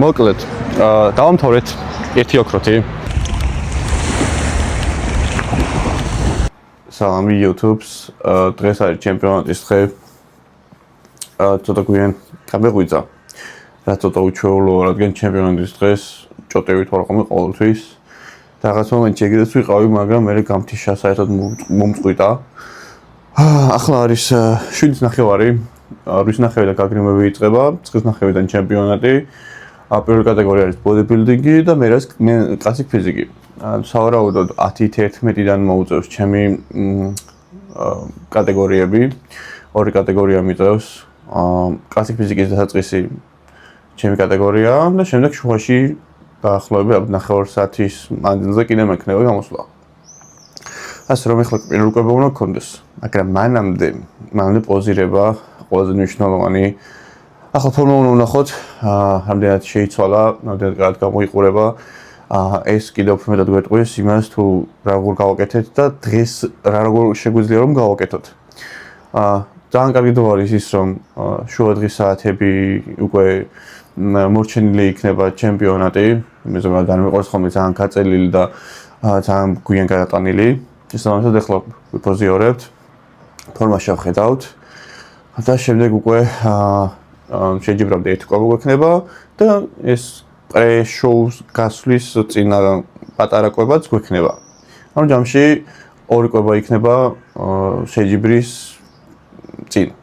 მოკლედ, დავამთავრეთ ერთი ოქროთი. Salami YouTube's დღეს არის ჩემპიონატის დღე. ცოტა გვიან გამეღვიძა. რა ცოტა უჩვეულოა, რადგან ჩემპიონატის დღეს ჭოტევით ვარ ხოლმე ყოველთვის. რაღაც მომენტში ეგრეც ვიყავი, მაგრამ მე გამთიშა საერთოდ მომწყვიტა. ახლა არის 7:30. 8:30-დან გაგრიმები იწყება, 9:30-დან ჩემპიონატი. პირველი კატეგორია არის bodybuilding-ი და მე კლასიკ ფიზიკი. სავარაუდოდ 10-11-დან მოუწევს ჩემი კატეგორიები. ორი კატეგორია მიწევს. კლასიკ ფიზიკის დასაწყისი ჩემი კატეგორია და შემდეგ შუაში დაახლოებით 9 საათის მანძილზე კიდე მექნება გამოსვლა. ასე რომ ეხლა პირველი უკება უნდა გქონდეს, მაგრამ მანამდე პოზირება ყველაზე მნიშვნელოვანი. ახლა ფორმა უნდა ვნახოთ, რამდენად შეიცვალა, რამდენად კარგად გამოიყურება. ეს კიდევ უფრო მეტად გვეტყვის იმას თუ როგორ გავაკეთეთ და დღეს როგორ შეგვიძლია რომ გავაკეთოთ. ძალიან კარგი დრო არის ის რომ შუა დღის საათები უკვე მორჩენილი იქნება ჩემპიონატი, იმის რომ განმეყოს ხოლმე ძალიან გაწელილი და ძალიან გვიან გადატანილი. შესაბამისად ახლა ვიპოზიორებთ, ფორმაში ავხედავთ და შემდეგ უკვე შეჯიბრამდე ერთი კვება გვექნება და ეს პრე-შოუს გასვლის წინა პატარა კვებაც გვექნება. ანუ ჯამში ორი კვება იქნება შეჯიბრის წინ.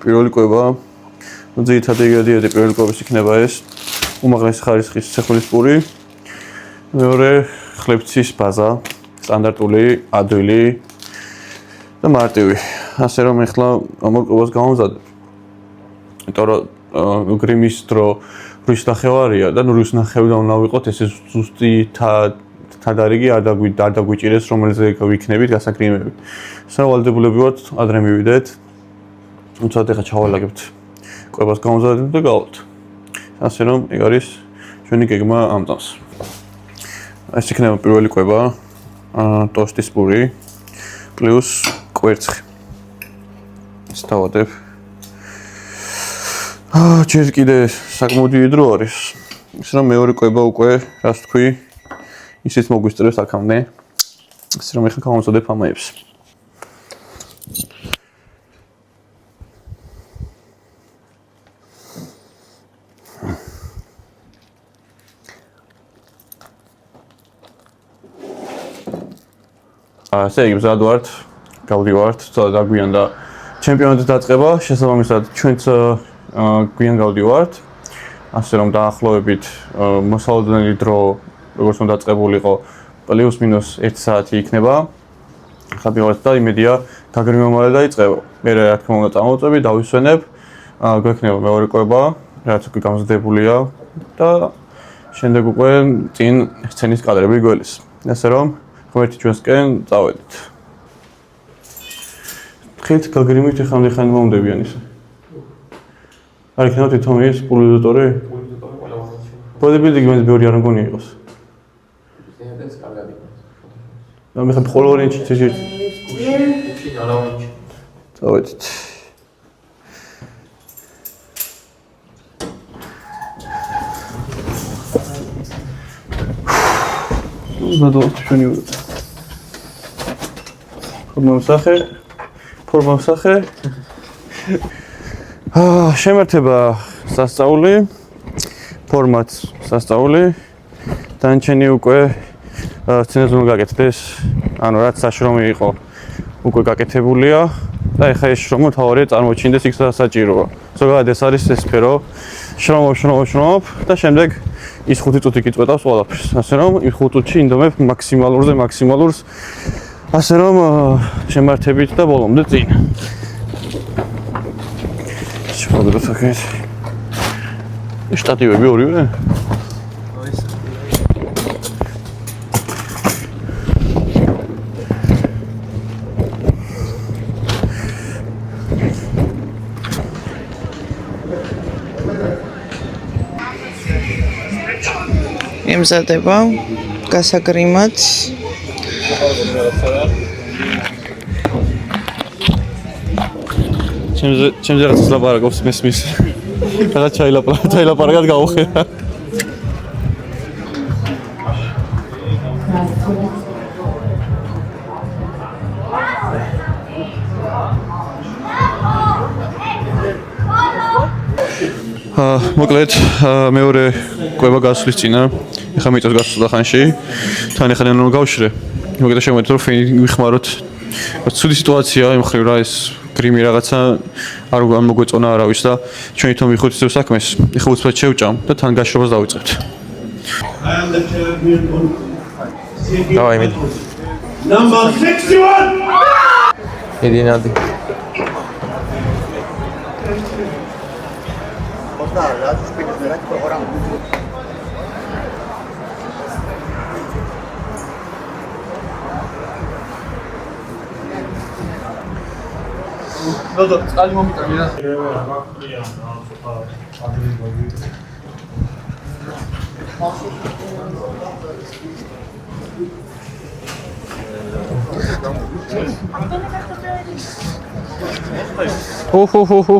პირველი კვება, ძირითადად იგივე პირველი კვების იქნება ეს უმაღლესი ხარისხის ცეხვლის პური, მეორე ხლებცის ბაზა, სტანდარტული, ადვილი და მარტივი. ასე რომ ეხლა ამ კვებას გავამზადებ. იმიტომ რომ გრიმის დრო 8:30-ია და 8:30-დან უნდა ვიყოთ ესე ზუსტი თადარიგი არ დაგვიჭირეს რომელზე ვიქნებით გასაგრიმები. სავალდებულები ვართ ადრე მივიდეთ. თუმცა ეხლა ჩავალაგებთ კვებას გამომზადებთ და გავალთ. ასე რომ ეგ არის ჩვენი გეგმა ამ წამს. ეს იქნება პირველი კვება, ტოსტის პური პლუს კვერცხი. ეს დავადებ. ჯერ კიდე საკმაოდ დიდი დრო არის. ის რომ მეორე კვება უკვე, რას თქვი, ისიც მოგვისწრებს აქამდე. ასე რომ ეხლა გავამზადებ ამაებს. ასე იგი მზად ვართ, გავდივართ, ცოტა დაგვიან და ჩემპიონატის დაწყება, შესაბამისად ჩვენც გვიან გავდივართ. ასე რომ დაახლოებით მოსალოდნელი დრო, როგორც უნდა დაწყებულიყო, პლუს მინუს 1 საათი იქნება. ხაბილად და იმედია გაგრიმა მალე დაიწყება. მე რა თქმა უნდა წამოვწები, დავისვენებ, გვექნება მეორე კვება, რაც უკვე გამზადებულია და შემდეგ უკვე წინ სცენის კადრები გველის. ასე რომ ღმერთი ჩვენსკენ წავედით. ხეთ გაგრიმით ეხამდე ხანი მომდებიან ისე. არ იქნება თვითონ ის პულიზატორი? ბოდიბილდინგი მე ბევრი არ მგონი იყოს. ზედაც კარგად იყო. მე ხა ხოლო რენჩი წეჭი. გუში არავინჩი. წავედით. ზადოთ ჩვენი უწ. ფორმა სახე. შემართება სასწაული, ფორმაც სასწაული, დანარჩენი უკვე სცენაზე უნდა გაკეთდეს, ანუ რაც საშრომი იყო, უკვე გაკეთებულია და ეხლა ეს შრომა თავარია წარმოჩინდეს იქ საჭიროა. ზოგადად ეს არის ეს სფერო, შრომობ და შემდეგ ის 5 წუთი გიწყვეტავს ყველაფერს. ასე რომ იმ 5 წუთში ინდომებ მაქსიმალურს, ასე რომ შემართებით და ბოლომდე წინ. შევაგდოთ აქეთ. შტატივები ორივე? ემზადება გასაგრიმად ჩემზე რაღაც ლაპარაკობს მესმის. რაღაც ჩაილაპარაკად გავუხერა. მოკლედ მეორე კვება გასვლის წინა ეხლა მიწოს გასვლა ხანში თან ეხლა ნუ გავშრე მოგედა შემოეთ რომ ვიხმაროთ ცუდი სიტუაცია იმ ხრივ რა ეს გრიმი რაღაცა არ მოგვეწონა არავის და ჩვენ თვითონ ვიხოთ ისევ საქმეს ეხლა უცბად შევჭამ და თან გაშრობას დავიწყებთ დავაი მე Number 61 ედინადი No, წყალი მომიტანე რა.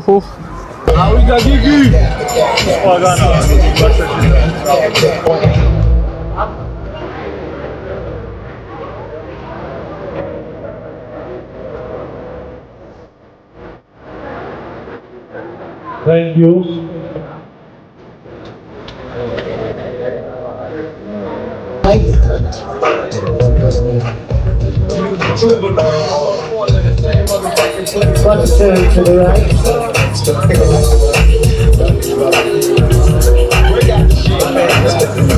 ჰუ ავიდა გიგი. სხვაგანა. Thank you. Let's turn to the right.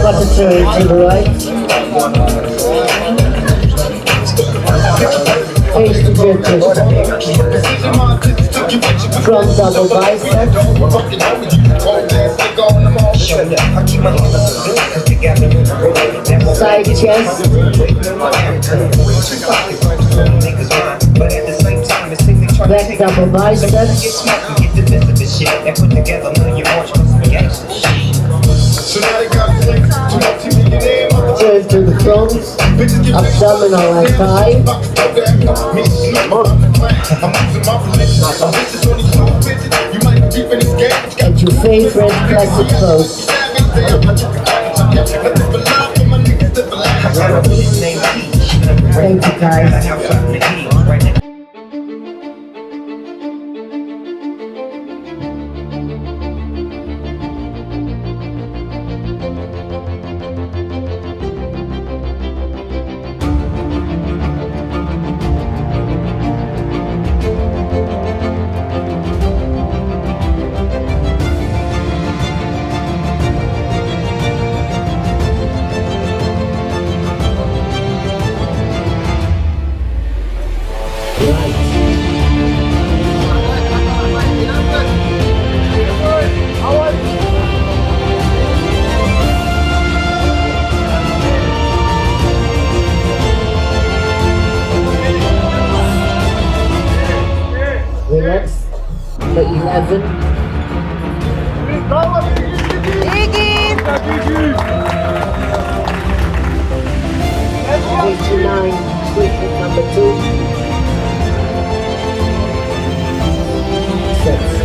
Let's turn to the right. Face to judges. Front double bicep. Side chest. Back double bicep. Turn to the front. Abdominal and thigh. And your favorite classic pose. Thank you guys. number 11. იგი 89, wicket number 2. 6.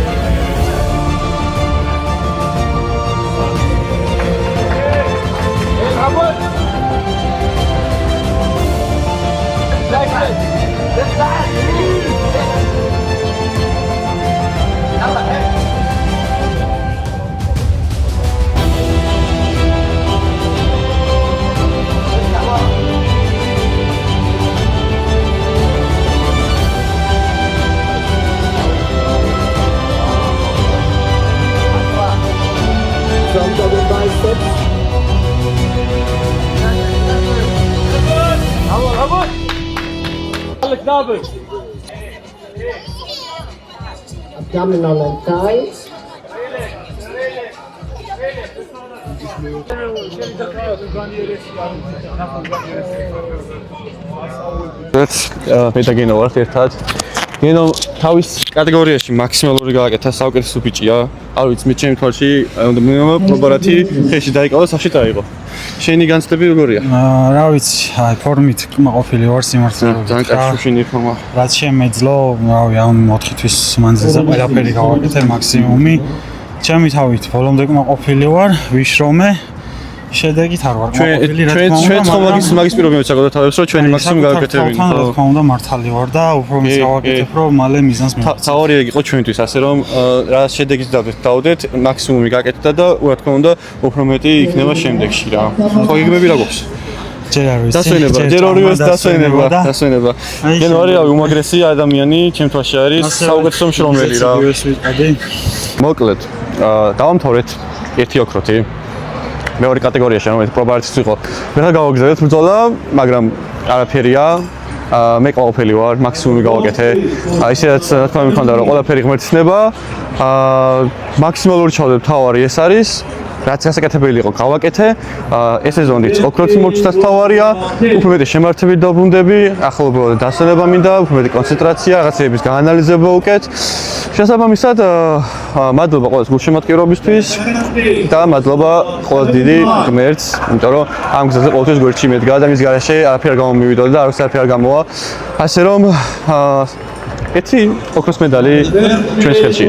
From double biceps. Abdominal and thighs. მე და გენო ვართ ერთად. გენო თავის კატეგორიაში მაქსიმალური გააკეთა, საუკეთესო ბიჭია. არ ვიცი, მე ჩემი თვალში უნდა პროპარატი ხეში დაიკავა, სახში დაიყო. შენი განცდები როგორია? რა ვიცი, აი ფორმით კმაყოფილი ვარ სიმართლეობით. ძალიან კაცი შენი ფორმა. რაც შემეძლო, რავი, ამ 4 თვის მანძილზე ყველაფერი გავაკეთე მაქსიმუმი. ჩემი თავით ბოლომდე კმაყოფილი ვარ, ვიშრომე. შედეგით არ ვარ კმაყოფილი, რა თქმა უნდა. ჩვენ მაგის პირობებით ჩაგოდათავებს, რომ ჩვენი მაქსიმუმი გავაკეთებინო. რა თქმა უნდა, მართალი ვარ და უფრო მის გავაკეთებ, რომ მალე მიზანს მივაღწევ. თავი იყო ჩვენთვის, ასე რომ რა შედეგით დავდეთ, მაქსიმუმი გააკეთდა და რა თქმა უნდა, უფრო მეტი იქნება შემდეგში რა. ხო გიგმები რა გვაქვს? ჯერ არ ვიცი. დასვენება, ჯერ ორივეს დასვენება. გენო არის უმაგრესი ადამიანი, ჩემ თვალში არის საუკეთესო მშრომელი რა. მოკლედ, დავამთავრეთ ერთი ოქროთი. მეორე კატეგორიაში, რომელიც პროპარატიც იყო. მე რა გავაგზავნეთ ბრძოლა, მაგრამ არაფერია. მე ყველაფერი ვარ, მაქსიმუმი გავაკეთე. ისედაც თქვა მქონდა რომ ყველაფერი ღმერთსნება. მაქსიმალური ჩავდებ თავარი ეს არის. რაც გასაკეთებელი იყო, გავაკეთე. ეს სეზონიც ოქროთი მორჩას თავარია. უფრო მეტი შემართებით დავბრუნდები, ახლობლად დასვენება მინდა, უფრო მეტი კონცენტრაცია, რაღაცების გაანალიზება უკეთ. შესაბამისად, მადლობა ყველას გულშემატკივრობისთვის და მადლობა ყველას დიდი ღმერთს, იმიტომ რომ ამ გზაზე ყოველთვის გვერდში მედგა და მის გარეშე არაფერი არ გამომივიდოდა და არაფერი არ გამოვა. ასე რომ ერთი ოქროს მედალი ჩვენს ხელში.